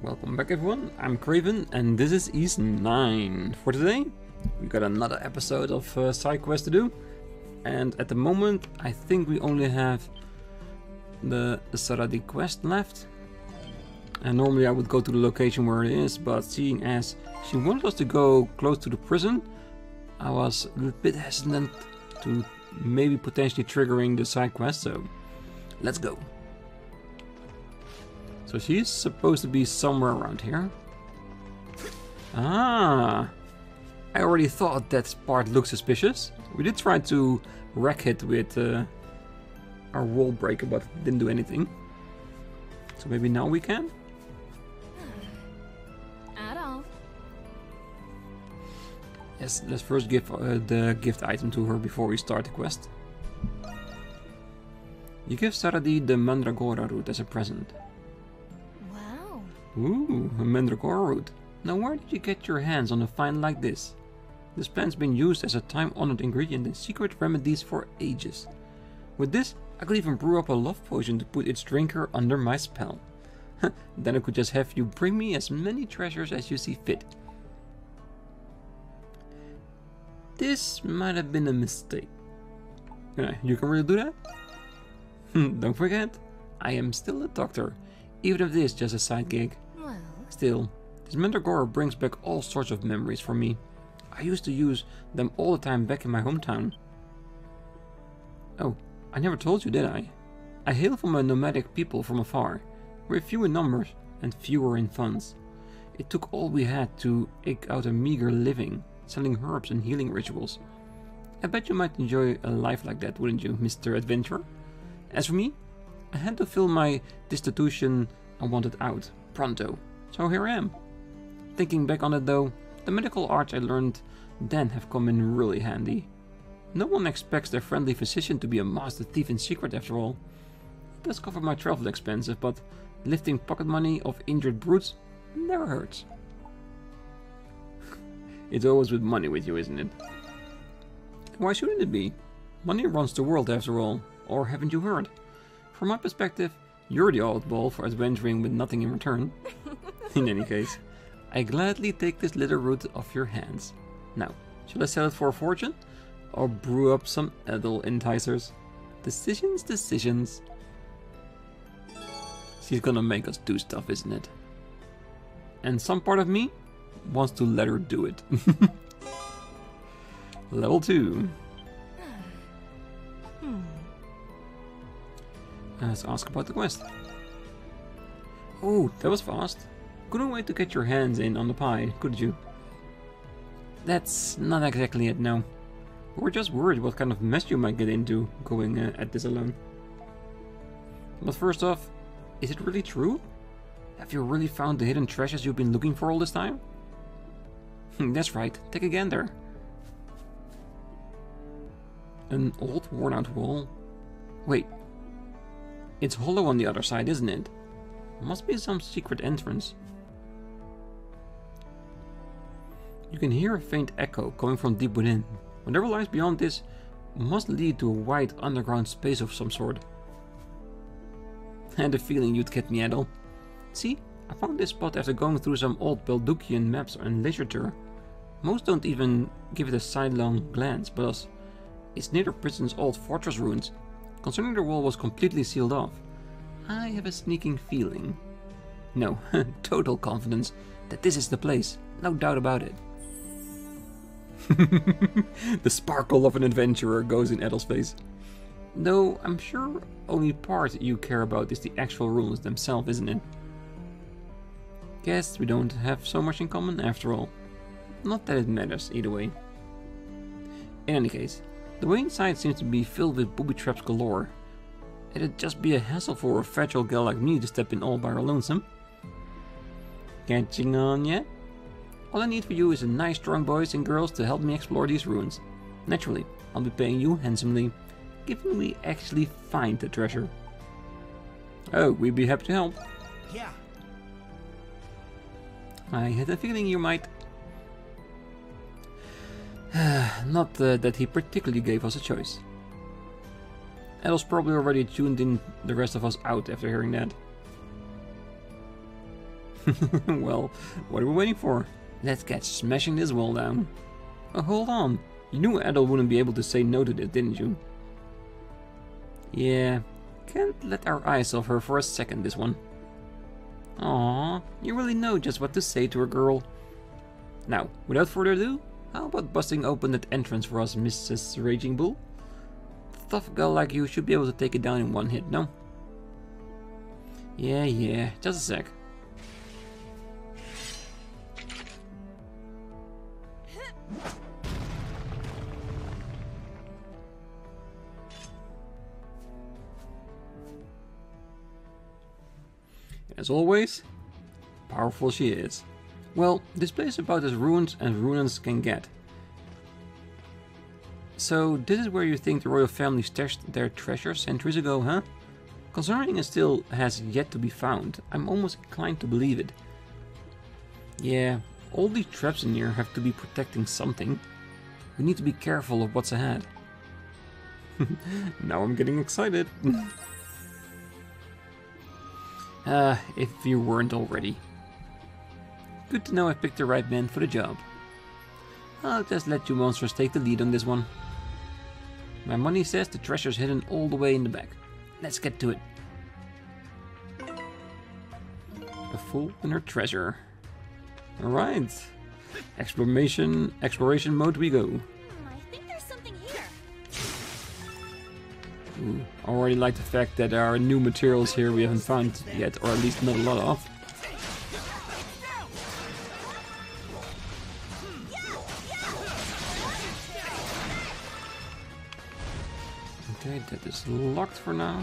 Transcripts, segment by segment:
Welcome back everyone, I'm Craven and this is East 9. For today, we got another episode of side quest to do. And at the moment, I think we only have the Saradi quest left. And normally I would go to the location where it is, but seeing as she wanted us to go close to the prison, I was a bit hesitant to maybe potentially triggering the side quest, so let's go. So she's supposed to be somewhere around here. Ah! I already thought that part looked suspicious. We did try to wreck it with our wall breaker, but it didn't do anything. So maybe now we can? At all. Yes, let's first give the gift item to her before we start the quest. You give Saradi the Mandragora root as a present. Wow. Ooh, a Mandragora root. Now where did you get your hands on a find like this? This plant's been used as a time-honored ingredient in secret remedies for ages. With this, I could even brew up a love potion to put its drinker under my spell. Then I could just have you bring me as many treasures as you see fit. This might have been a mistake. You can really do that? Don't forget, I am still a doctor, even if this is just a side gig. Well. Still, this Mandragora brings back all sorts of memories for me. I used to use them all the time back in my hometown. Oh, I never told you, did I? I hail from a nomadic people from afar. We're few in numbers and fewer in funds. It took all we had to eke out a meager living, selling herbs and healing rituals. I bet you might enjoy a life like that, wouldn't you, Mr. Adventurer? As for me, I had to fill my destitution I wanted out, pronto, so here I am. Thinking back on it though, the medical arts I learned then have come in really handy. No one expects their friendly physician to be a master thief in secret after all. It does cover my travel expenses, but lifting pocket money of injured brutes never hurts. It's always with money with you, isn't it? Why shouldn't it be? Money runs the world after all, or haven't you heard? From my perspective, you're the oddball for adventuring with nothing in return. In any case, I gladly take this little root off your hands. Now, shall I sell it for a fortune? Or brew up some idle enticers? Decisions. She's gonna make us do stuff, isn't it? And some part of me wants to let her do it. Level 2. Let's ask about the quest. Oh, that was fast. Couldn't wait to get your hands in on the pie, could you? That's not exactly it, no. We're just worried what kind of mess you might get into going at this alone. But first off, is it really true? Have you really found the hidden treasures you've been looking for all this time? That's right, take a gander. An old worn out wall? Wait, it's hollow on the other side, isn't it? Must be some secret entrance. You can hear a faint echo coming from deep within. Whatever lies beyond this must lead to a wide underground space of some sort. I had a feeling you'd get me, Adel. See, I found this spot after going through some old Beldukian maps and literature. Most don't even give it a sidelong glance, but it's near the prison's old fortress ruins. Considering the wall was completely sealed off, I have a sneaking feeling. No, total confidence that this is the place, no doubt about it. The sparkle of an adventurer goes in Adel's face. Though I'm sure only part you care about is the actual ruins themselves, isn't it? Guess we don't have so much in common after all. Not that it matters either way. In any case, the way inside seems to be filled with booby traps galore. It'd just be a hassle for a fragile gal like me to step in all by her lonesome. Catching on yet? All I need for you is a nice strong boys and girls to help me explore these ruins. Naturally, I'll be paying you handsomely, given we actually find the treasure. Oh, we'd be happy to help. Yeah. I had a feeling you might. Not that he particularly gave us a choice. Adel's probably already tuned in the rest of us out after hearing that. Well, what are we waiting for? Let's get smashing this wall down. Oh, hold on. You knew Adol wouldn't be able to say no to this, didn't you? Yeah, can't let our eyes off her for a second, this one. Aww, you really know just what to say to a girl. Now, without further ado, how about busting open that entrance for us, Mrs. Raging Bull? A tough girl like you should be able to take it down in one hit, no? Yeah, just a sec. As always, powerful she is. Well, this place is about as ruined as ruins can get. So this is where you think the royal family stashed their treasure centuries ago, huh? Considering it still has yet to be found, I'm almost inclined to believe it. Yeah, all these traps in here have to be protecting something. We need to be careful of what's ahead. Now I'm getting excited. If you weren't already. Good to know I picked the right man for the job. I'll just let you monsters take the lead on this one. My money says the treasure's hidden all the way in the back. Let's get to it. A fool and her treasure. Alright. Exploration mode we go. I think there's something here. Ooh, I already like the fact that there are new materials here we haven't found yet, or at least not a lot of. Okay, that is locked for now.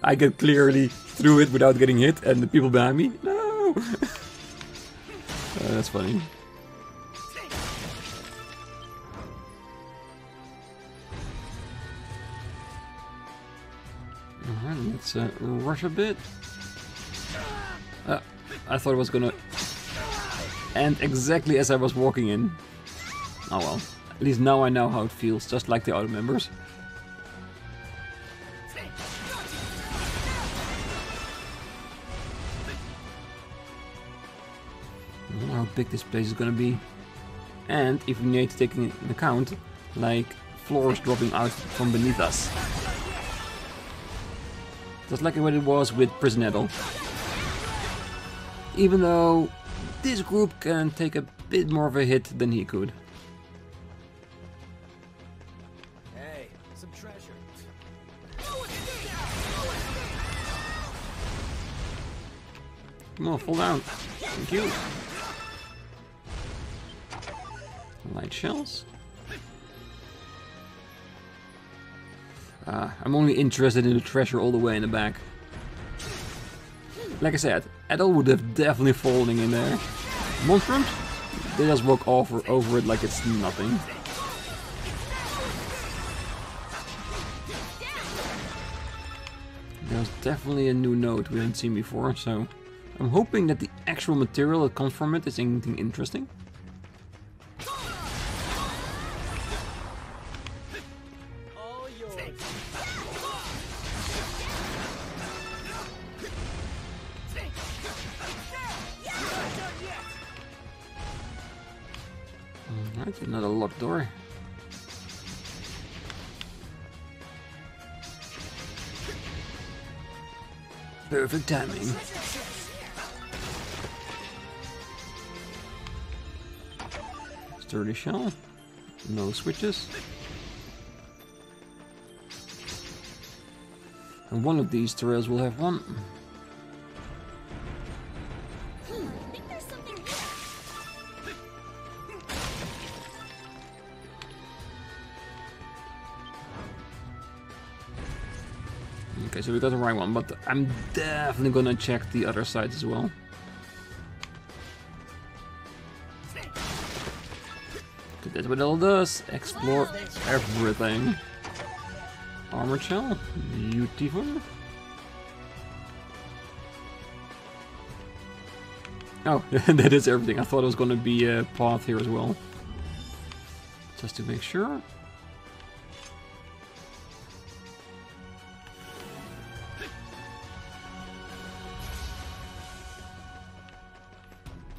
I get clearly through it without getting hit, and the people behind me, no! That's funny. Alright, let's rush a bit. I thought it was gonna end exactly as I was walking in. Oh well, at least now I know how it feels, just like the other members. I don't know how big this place is gonna be. And if we need to take into account, like, floors dropping out from beneath us. Just like what it was with Prison Adol. Even though this group can take a bit more of a hit than he could. Hey, some treasure. Come on, fall down. Thank you. Light shells. I'm only interested in the treasure all the way in the back. Like I said, Adol would have definitely fallen in there. Monstrums? They just walk over it like it's nothing. There's definitely a new node we haven't seen before, so I'm hoping that the actual material that comes from it is anything interesting. Alright, another locked door. Perfect timing. Sturdy shell. No switches. And one of these trails will have one. I think there's something here. Okay, so we got the right one, but I'm definitely gonna check the other side as well. That's what it all does. Explore everything. Armor shell, beautiful. Oh, that is everything. I thought it was gonna be a path here as well. just to make sure.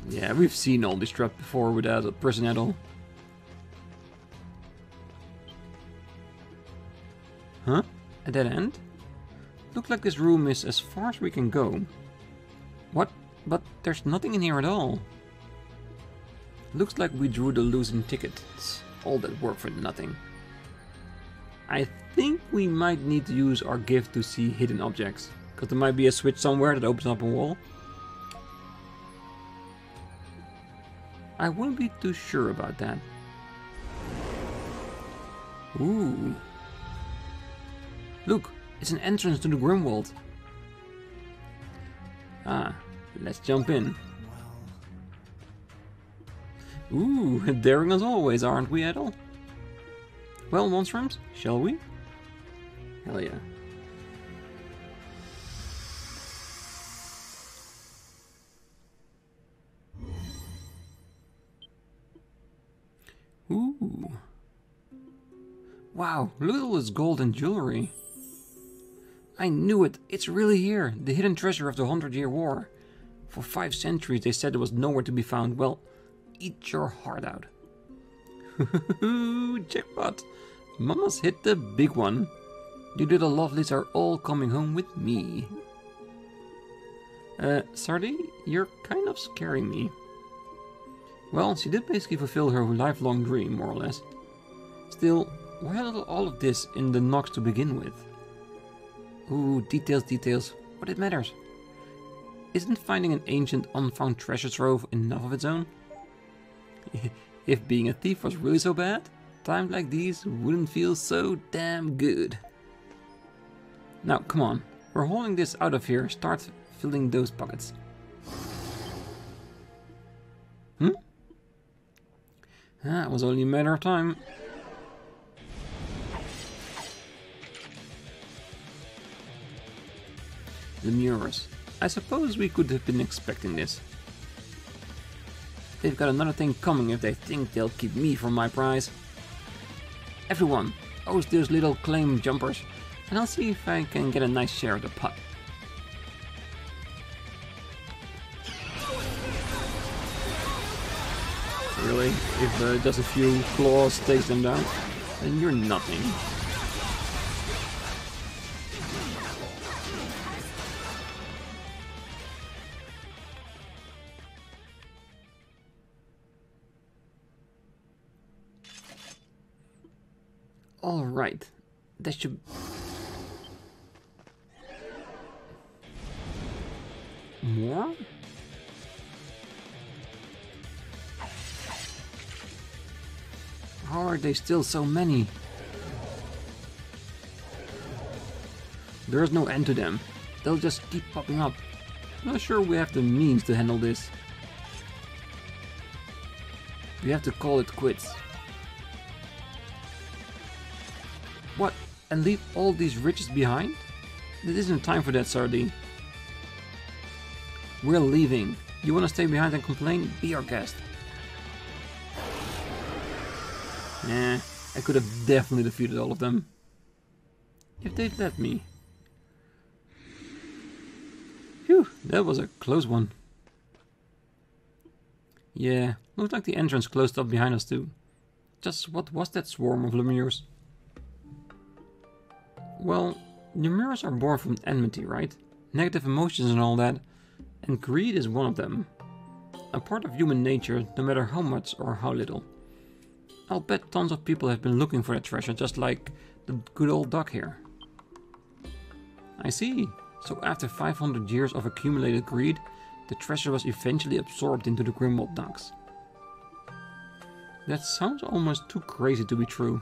Yeah, we've seen all this trap before without a prison at all. Huh? A dead end? Look like this room is as far as we can go. What? But there's nothing in here at all. Looks like we drew the losing ticket. It's all that work for nothing. I think we might need to use our gift to see hidden objects. Because there might be a switch somewhere that opens up a wall. I wouldn't be too sure about that. Ooh. Look, it's an entrance to the Grimwald. Ah, let's jump in. Ooh, daring as always, aren't we, Edel? Well, Monstrums, shall we? Hell yeah. Ooh. Wow, look at all this gold and jewelry. I knew it. It's really here. The hidden treasure of the 100-Year War. For 5 centuries they said it was nowhere to be found. Well, eat your heart out. Jackpot. Mama's hit the big one. You little lovelies are all coming home with me. Sardi, you're kind of scaring me. Well, she did basically fulfill her lifelong dream, more or less. Still, why all of this in the Nox to begin with? Ooh, details, but it matters. Isn't finding an ancient unfound treasure trove enough of its own? If being a thief was really so bad, times like these wouldn't feel so damn good. Now, come on, we're hauling this out of here, start filling those pockets. It was only a matter of time. Lemures. I suppose we could have been expecting this. They've got another thing coming if they think they'll keep me from my prize. Everyone, host those little claim jumpers, and I'll see if I can get a nice share of the pot. Really? If just a few claws takes them down, then you're nothing. Alright, that should... More? How are they still so many? There's no end to them. They'll just keep popping up. Not sure we have the means to handle this. We have to call it quits. What? And leave all these riches behind? It isn't time for that, Sardi. We're leaving. You wanna stay behind and complain? Be our guest. Nah, I could have definitely defeated all of them. If they'd let me. Phew, that was a close one. Yeah, looked like the entrance closed up behind us too. Just what was that swarm of lemures? Well, lemures are born from enmity, right? Negative emotions and all that. And greed is one of them. A part of human nature, no matter how much or how little. I'll bet tons of people have been looking for that treasure, just like the good old duck here. I see. So after 500 years of accumulated greed, the treasure was eventually absorbed into the Grimwald Ducks. That sounds almost too crazy to be true.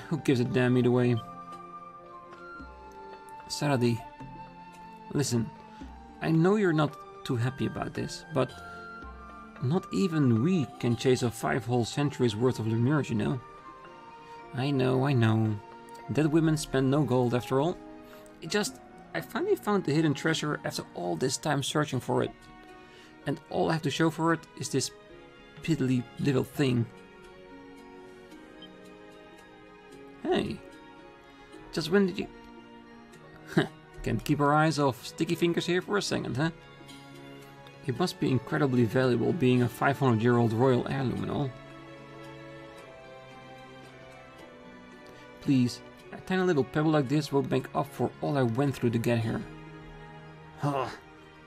Who gives a damn either way? Saradi, listen, I know you're not too happy about this, but not even we can chase a 5 whole centuries worth of lemures, you know. I know. Dead women spend no gold after all. I finally found the hidden treasure after all this time searching for it. And all I have to show for it is this piddly little thing. Hey, just when did you... Can't keep our eyes off Sticky Fingers here for a second, huh? It must be incredibly valuable being a 500-year-old royal heirloom and all. Please, a tiny little pebble like this won't make up for all I went through to get here. Huh.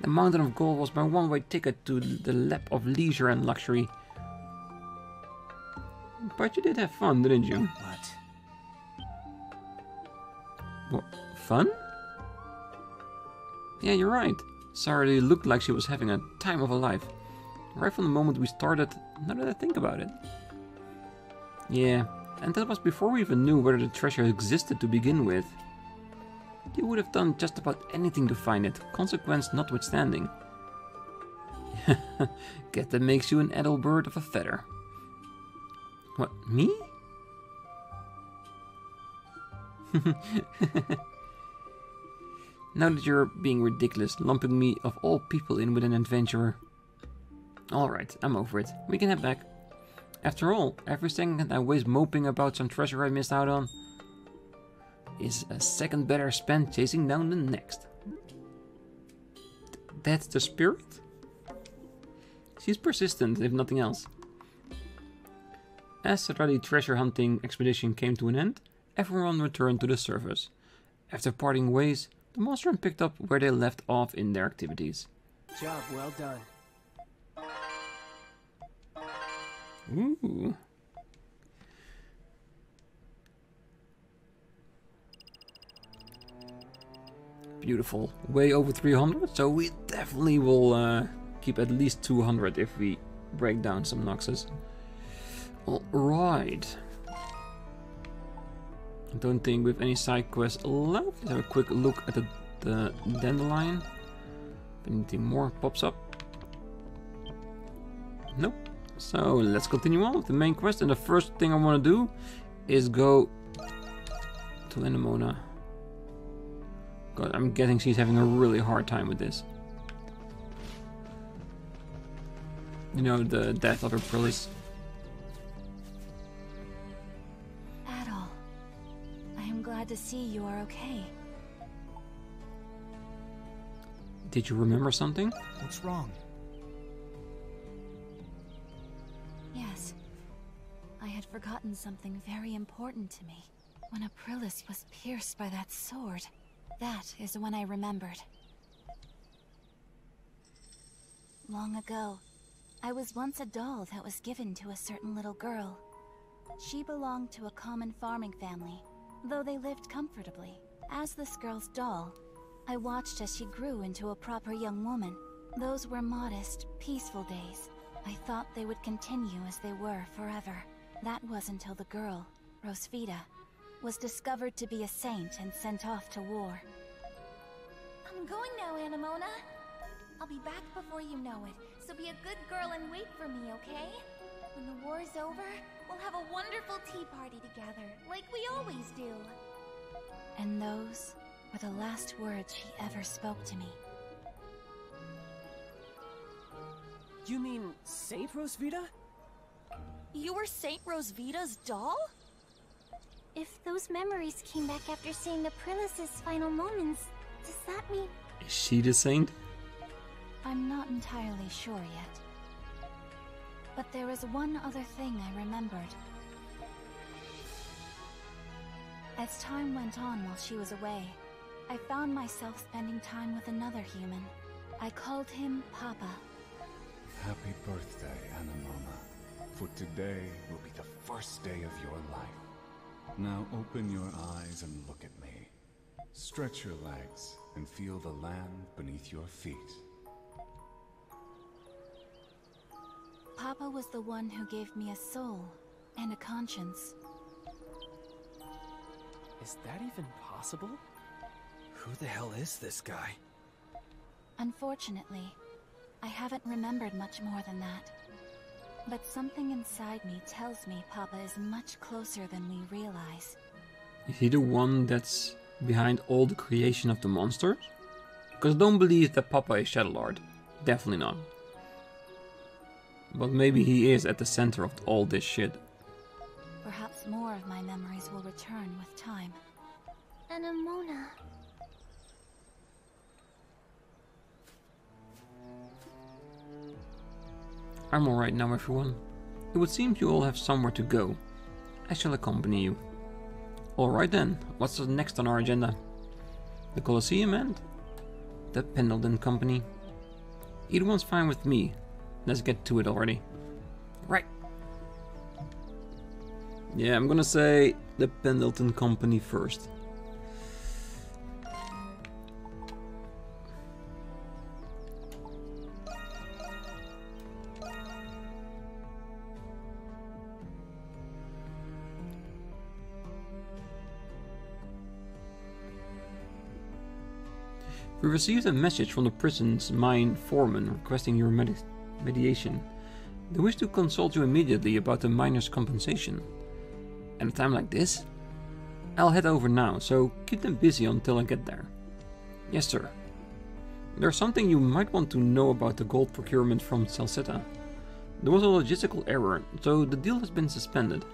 The mountain of gold was my one-way ticket to the lap of leisure and luxury. But you did have fun, didn't you? What? What? Fun? Yeah, you're right. Sarah really looked like she was having a time of her life. Right from the moment we started, now that I think about it. Yeah, and that was before we even knew whether the treasure existed to begin with. You would have done just about anything to find it, consequence notwithstanding. Guess that makes you an adult bird of a feather. What, me? Now that you're being ridiculous, lumping me of all people in with an adventurer. Alright, I'm over it. We can head back. After all, every second I waste moping about some treasure I missed out on is a second better spent chasing down the next. That's the spirit? She's persistent, if nothing else. As the ruddy treasure hunting expedition came to an end, everyone returned to the surface. After parting ways, the monster picked up where they left off in their activities. Job well done. Ooh. Beautiful. Way over 300, so we definitely will keep at least 200 if we break down some Noxus. Alright. I don't think we have any side quests left. Let's have a quick look at the dandelion. If anything more pops up. Nope. So let's continue on with the main quest. And the first thing I want to do is go to Anemona. God, I'm guessing she's having a really hard time with this. You know, the death of her Prillis. Adol, I am glad to see you are okay. Did you remember something? What's wrong? Yes. I had forgotten something very important to me. When Aprilis was pierced by that sword, that is when I remembered. Long ago, I was once a doll that was given to a certain little girl. She belonged to a common farming family, though they lived comfortably. As this girl's doll, I watched as she grew into a proper young woman. Those were modest, peaceful days. I thought they would continue as they were forever. That was until the girl, Rosvita, was discovered to be a saint and sent off to war. I'm going now, Anemona. I'll be back before you know it, so be a good girl and wait for me, okay? When the war's over, we'll have a wonderful tea party together, like we always do. And those were the last words she ever spoke to me. You mean Saint Rosvita? You were Saint Rosvita's doll? If those memories came back after seeing Aprilis' final moments, does that mean... Is she the saint? I'm not entirely sure yet. But there was one other thing I remembered. As time went on while she was away, I found myself spending time with another human. I called him Papa. Happy birthday, Anemona. For today will be the first day of your life. Now open your eyes and look at me. Stretch your legs and feel the land beneath your feet. Papa was the one who gave me a soul and a conscience. Is that even possible? Who the hell is this guy? Unfortunately, I haven't remembered much more than that. But something inside me tells me Papa is much closer than we realize. Is he the one that's behind all the creation of the monsters? Because don't believe that Papa is Shadowlord. Definitely not. But maybe he is at the center of all this shit. Perhaps more of my memories will return with time. Anemona. I'm alright now, everyone. It would seem you all have somewhere to go. I shall accompany you. Alright then, what's next on our agenda? The Colosseum and the Pendleton Company. Either one's fine with me. Let's get to it already. Right. Yeah, I'm gonna say the Pendleton Company first. We received a message from the prison's mine foreman requesting your mediation. They wish to consult you immediately about the miner's compensation. At a time like this? I'll head over now, so keep them busy until I get there. Yes, sir. There's something you might want to know about the gold procurement from Celceta. There was a logistical error, so the deal has been suspended.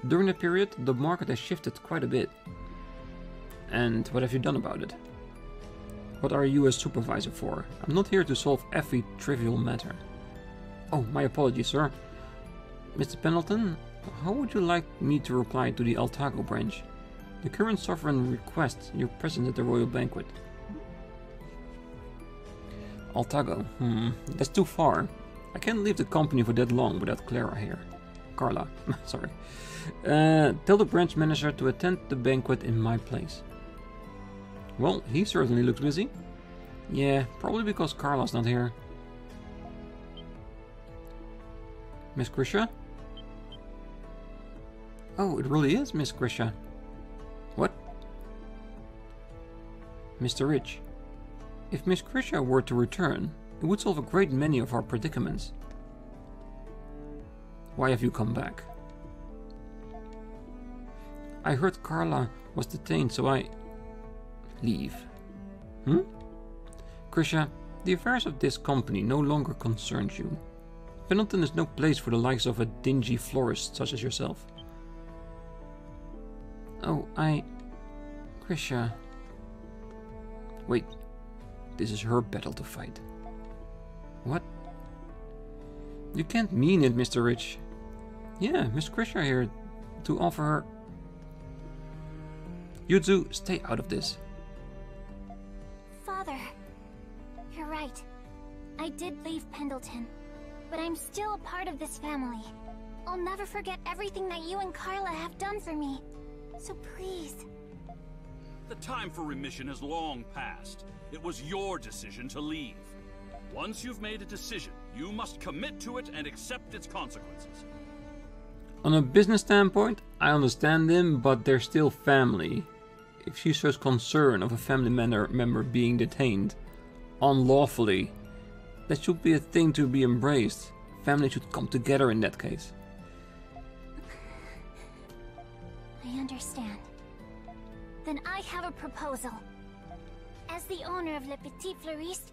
During that period, the market has shifted quite a bit. And what have you done about it? What are you as supervisor for? I'm not here to solve every trivial matter. Oh, my apologies, sir. Mr. Pendleton, how would you like me to reply to the Altago branch? The current sovereign requests your presence at the royal banquet. Altago, that's too far. I can't leave the company for that long without Clara here. Carla, sorry. Tell the branch manager to attend the banquet in my place. Well, he certainly looks busy. Yeah, probably because Carla's not here. Miss Grisha? Oh, it really is Miss Grisha. What? Mr. Rich. If Miss Grisha were to return, it would solve a great many of our predicaments. Why have you come back? I heard Carla was detained, so I... leave. Grisha, the affairs of this company no longer concerns you. Pendleton is no place for the likes of a dingy florist such as yourself. Oh, Grisha... Wait, this is her battle to fight. What? You can't mean it, Mr. Rich. Yeah, Miss Grisha here to offer her... You two, stay out of this. Father, you're right. I did leave Pendleton, but I'm still a part of this family. I'll never forget everything that you and Carla have done for me. So please... The time for remission has long passed. It was your decision to leave. Once you've made a decision, you must commit to it and accept its consequences. On a business standpoint, I understand him, but they're still family. If she shows concern of a family member being detained unlawfully, that should be a thing to be embraced. Family should come together in that case. I understand. Then I have a proposal. As the owner of Le Petit Fleuriste,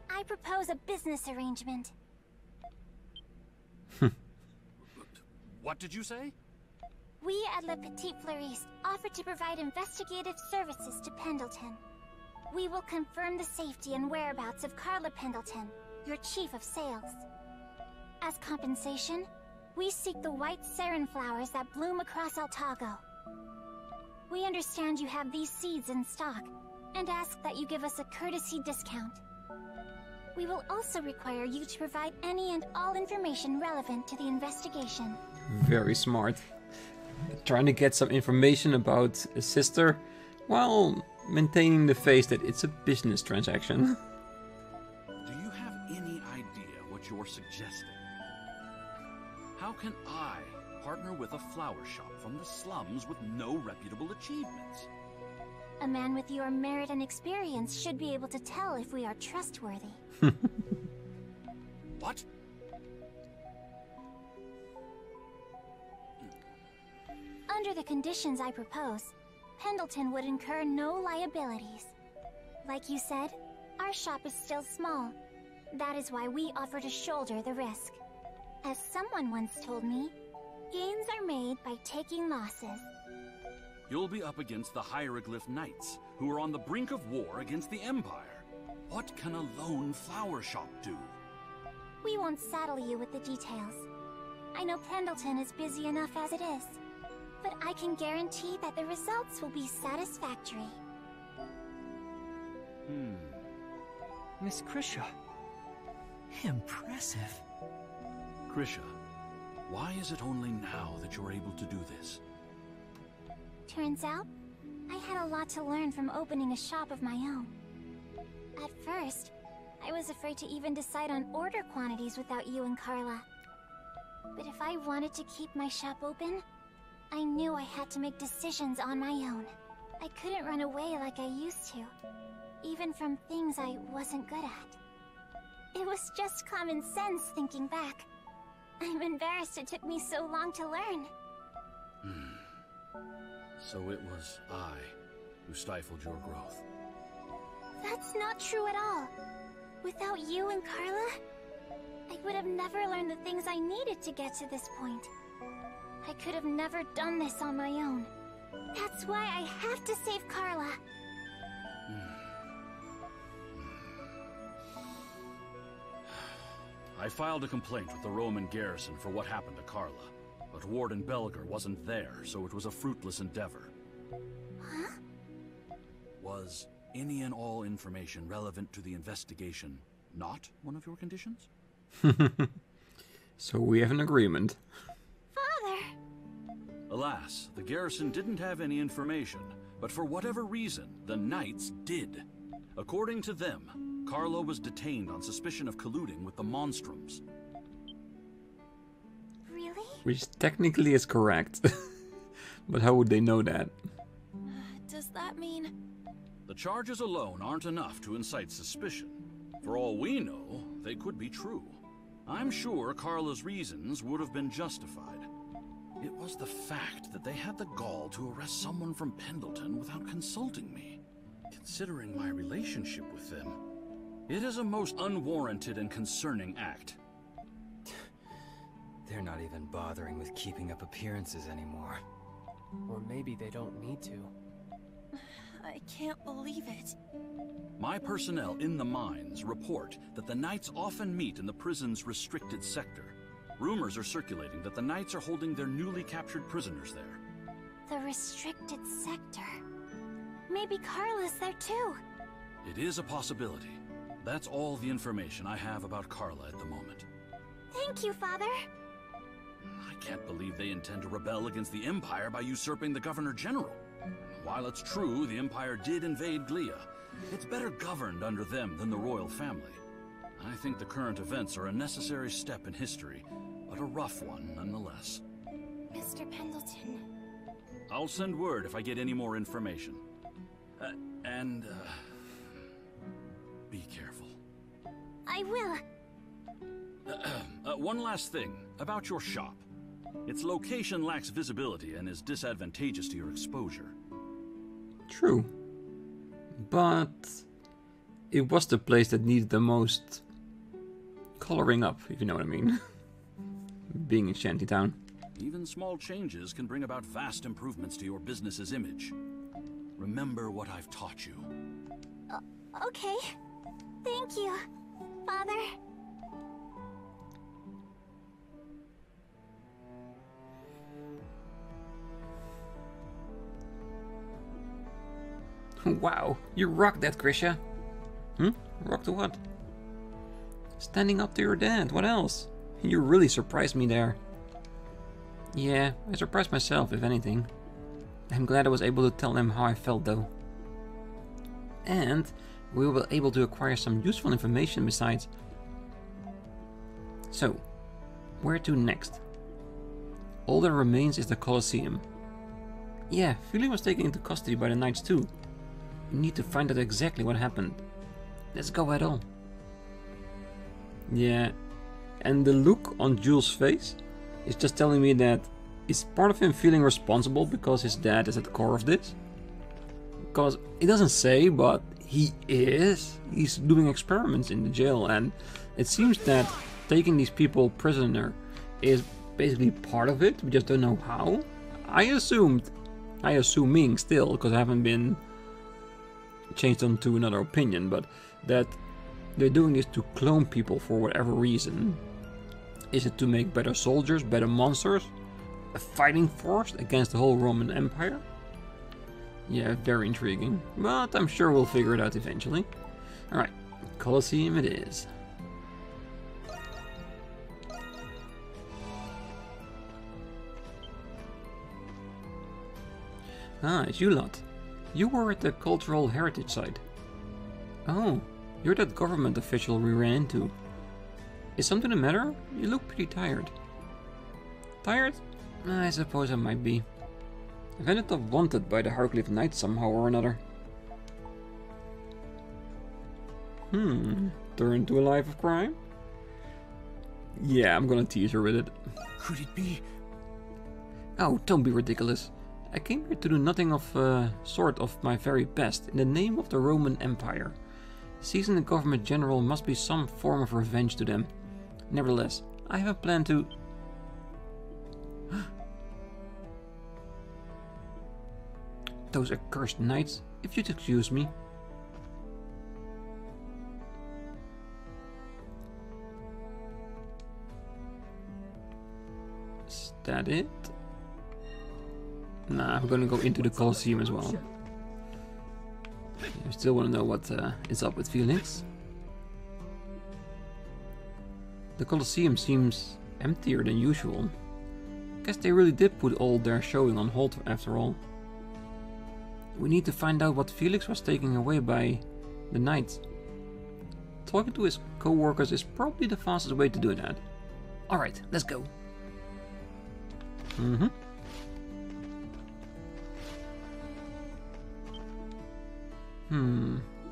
I propose a business arrangement. What did you say? We at Le Petit Fleuriste offer to provide investigative services to Pendleton. We will confirm the safety and whereabouts of Carla Pendleton, your chief of sales. As compensation, we seek the white sarin flowers that bloom across Altago. We understand you have these seeds in stock, and ask that you give us a courtesy discount. We will also require you to provide any and all information relevant to the investigation. Very smart. Trying to get some information about a sister, while maintaining the face that it's a business transaction. Do you have any idea what you're suggesting? How can I partner with a flower shop from the slums with no reputable achievements? A man with your merit and experience should be able to tell if we are trustworthy. What? Under the conditions I propose, Pendleton would incur no liabilities. Like you said, our shop is still small. That is why we offer to shoulder the risk. As someone once told me, gains are made by taking losses. You'll be up against the Hieroglyph Knights, who are on the brink of war against the Empire. What can a lone flower shop do? We won't saddle you with the details. I know Pendleton is busy enough as it is, but I can guarantee that the results will be satisfactory. Miss Krisha. Impressive. Krisha, why is it only now that you're able to do this? Turns out, I had a lot to learn from opening a shop of my own. At first, I was afraid to even decide on order quantities without you and Carla. But if I wanted to keep my shop open, I knew I had to make decisions on my own. I couldn't run away like I used to, even from things I wasn't good at. It was just common sense thinking back. I'm embarrassed it took me so long to learn. So it was I who stifled your growth. That's not true at all. Without you and Carla, I would have never learned the things I needed to get to this point. I could have never done this on my own. That's why I have to save Carla. I filed a complaint with the Roman garrison for what happened to Carla, but Warden Belger wasn't there, so it was a fruitless endeavor. Huh? Was any and all information relevant to the investigation not one of your conditions? So we have an agreement. Father! Alas, the garrison didn't have any information, but for whatever reason, the Knights did. According to them, Carla was detained on suspicion of colluding with the Monstroms. Really? Which technically is correct. But how would they know that? Does that mean... The charges alone aren't enough to incite suspicion. For all we know, they could be true. I'm sure Carla's reasons would have been justified. It was the fact that they had the gall to arrest someone from Pendleton without consulting me. Considering my relationship with them, it is a most unwarranted and concerning act. They're not even bothering with keeping up appearances anymore. Or maybe they don't need to. I can't believe it. My personnel in the mines report that the Knights often meet in the prison's restricted sector. Rumors are circulating that the Knights are holding their newly captured prisoners there. The restricted sector. Maybe Carla's there too. It is a possibility. That's all the information I have about Carla at the moment. Thank you, Father. I can't believe they intend to rebel against the Empire by usurping the Governor General. While it's true the Empire did invade Glia, it's better governed under them than the royal family. I think the current events are a necessary step in history, but a rough one nonetheless. Mr. Pendleton. I'll send word if I get any more information. Be careful. I will. One last thing, about your shop. Its location lacks visibility and is disadvantageous to your exposure. True. But it was the place that needed the most coloring up, if you know what I mean. Being in Shantytown. Even small changes can bring about vast improvements to your business's image. Remember what I've taught you. Okay. Thank you, Father. Wow, you rocked that, Krisha. Rocked to what? Standing up to your dad, what else? You really surprised me there. Yeah, I surprised myself, if anything. I'm glad I was able to tell them how I felt, though. And we were able to acquire some useful information besides. So, where to next? All that remains is the Colosseum. Yeah, Philly was taken into custody by the Knights too. We need to find out exactly what happened. Let's go at all. Yeah, and the look on Jules' face is just telling me that is part of him feeling responsible because his dad is at the core of this? Because it doesn't say, but he is. He's doing experiments in the jail, and it seems that taking these people prisoner is basically part of it. We just don't know how. Assuming still, because I haven't been changed onto another opinion, but that they're doing this to clone people for whatever reason. Is it to make better soldiers, better monsters? A fighting force against the whole Roman Empire? Yeah, very intriguing. But I'm sure we'll figure it out eventually. Alright, Colosseum it is. Ah, it's you lot. You were at the cultural heritage site. Oh, you're that government official we ran into. Is something the matter? You look pretty tired. Tired? I suppose I might be. I've ended up wanted by the Harcliffe Knights somehow or another. Turn to a life of crime? Yeah, I'm gonna tease her with it. Could it be? Oh, don't be ridiculous. I came here to do nothing of sort of my very best in the name of the Roman Empire. Seizing the government general must be some form of revenge to them. Nevertheless, I have a plan to... Those accursed knights, if you'd excuse me. Is that it? Nah, I'm gonna go into the Colosseum as well. I still want to know what is up with Felix. The Colosseum seems emptier than usual. Guess they really did put all their showing on hold after all. We need to find out what Felix was taken away by the knights. Talking to his co-workers is probably the fastest way to do that. Alright, let's go.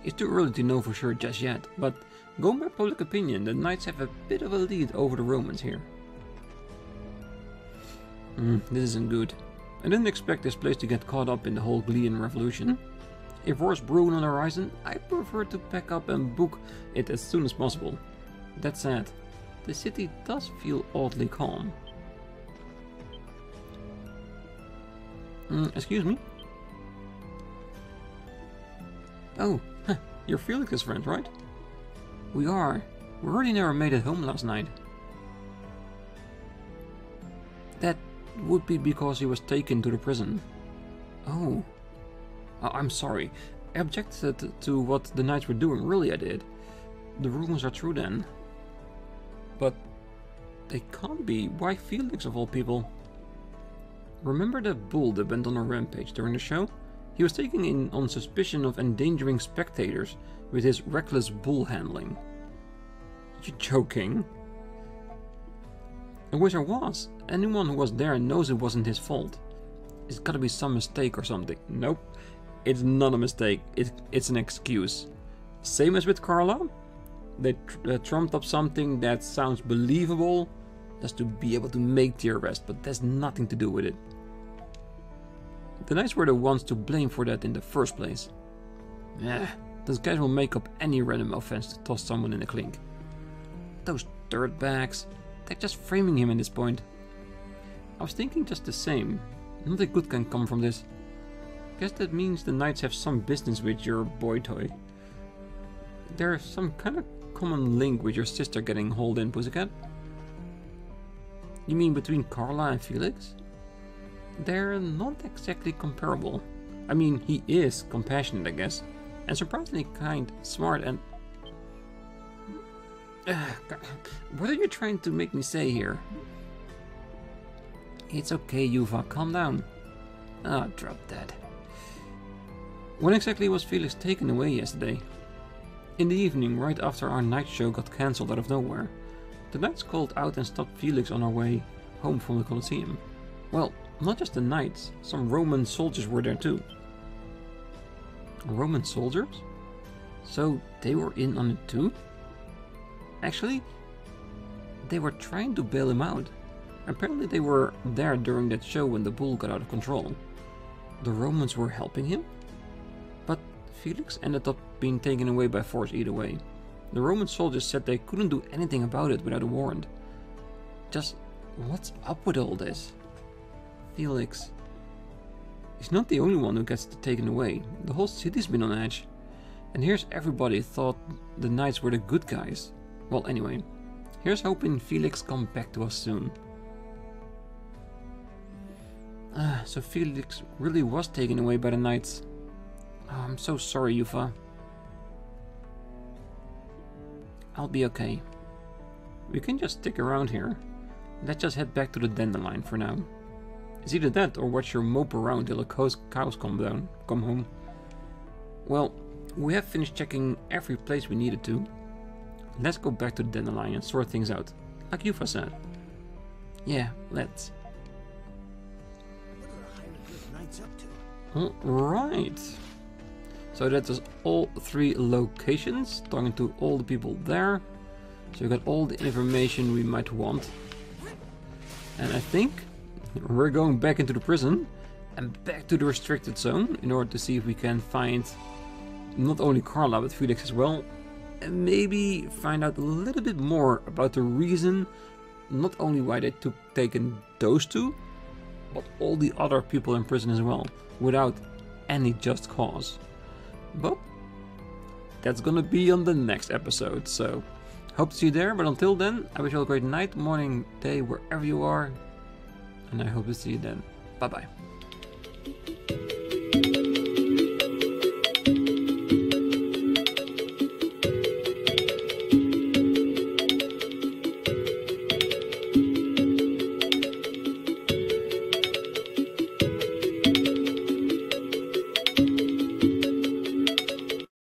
It's too early to know for sure just yet, but going by public opinion, the knights have a bit of a lead over the Romans here. This isn't good. I didn't expect this place to get caught up in the whole Glean revolution. If war's brewing on the horizon, I prefer to pack up and book it as soon as possible. That said, the city does feel oddly calm. Excuse me? Oh, you're Felix's friend, right? We are. We really never made it home last night. That would be because he was taken to the prison. Oh. I'm sorry. I objected to what the knights were doing, really I did. The rumors are true then. But they can't be. Why Felix of all people? Remember that bull that went on a rampage during the show? He was taken in on suspicion of endangering spectators with his reckless bull handling. You're joking? I wish I was. Anyone who was there knows it wasn't his fault. It's gotta be some mistake or something. Nope. It's not a mistake. It's an excuse. Same as with Carla. They trumped up something that sounds believable just to be able to make the arrest, but that's nothing to do with it. The knights were the ones to blame for that in the first place. Those guys will make up any random offense to toss someone in the clink. Those dirtbags. They're just framing him at this point. I was thinking just the same. Nothing good can come from this. Guess that means the knights have some business with your boy toy. There's some kind of common link with your sister getting hauled in, Pussycat. You mean between Carla and Felix? They're not exactly comparable. I mean, he is compassionate, I guess, and surprisingly kind, smart, and... What are you trying to make me say here? It's okay, Yuva, calm down. Drop that. When exactly was Felix taken away yesterday? In the evening, right after our night show got cancelled out of nowhere. The knights called out and stopped Felix on our way home from the Colosseum. Well, not just the knights, some Roman soldiers were there too. Roman soldiers? So they were in on it too? Actually, they were trying to bail him out. Apparently they were there during that show when the bull got out of control. The Romans were helping him? But Felix ended up being taken away by force either way. The Roman soldiers said they couldn't do anything about it without a warrant. Just What's up with all this? Felix. He's not the only one who gets taken away. The whole city's been on edge. And here's everybody thought the knights were the good guys. Well, anyway. Here's hoping Felix comes back to us soon. So Felix really was taken away by the knights. Oh, I'm so sorry, Yuffie. I'll be okay. We can just stick around here. Let's just head back to the Dandelion for now. It's either that or watch your mope around till the cows come home. Well, we have finished checking every place we needed to. Let's go back to the Dandelion and sort things out, like Yuffie said. Yeah, let's. Alright. So that is all 3 locations, talking to all the people there. So we got all the information we might want. And I think we're going back into the prison and back to the restricted zone in order to see if we can find not only Carla but Felix as well. And maybe find out a little bit more about the reason, not only why they taken those 2, but all the other people in prison as well, without any just cause. But that's gonna be on the next episode, so hope to see you there. But until then, I wish you all a great night, morning, day, wherever you are, and I hope to see you then. Bye bye.